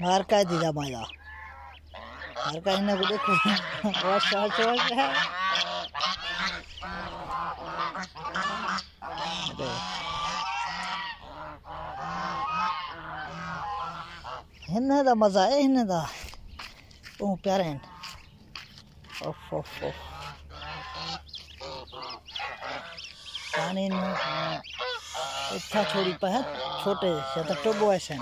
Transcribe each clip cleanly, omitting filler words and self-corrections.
मार का दीदा माया मार का इन्हें को देखो बहुत शौक है इन्हें दा मजा है इन्हें दा ओ प्यारे हैं ओफ ओफ ओफ पानी में इतना छोड़ी पे है छोटे से तो टोबो ऐसे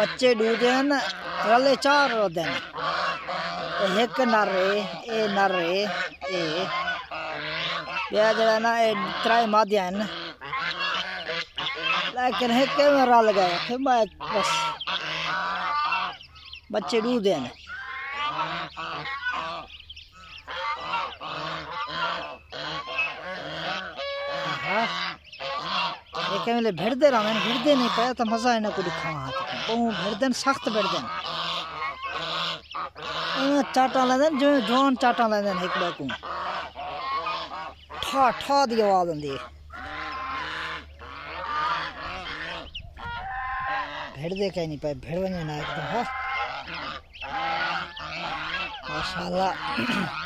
बच्चे डूदे न रले चार रोदे एक नरे ए नरे ए या जरा ना ए त्राई मादियान लेकिन है के रल गए फिर मैं बस बच्चे डूदे न एक मेले भिड़दे रहा मैंने भिड़दे नहीं पाया तो मजा इन्हें को दिखावा हाथ बहु भिड़दन सख्त भिड़दन चाटा लेदन जो जवान चाटा लेदन एक बाकू ठा ठा दी आवाज आंदी भिड़दे कहीं नहीं पाए भिड़ वने ना एकदम माशाल्लाह।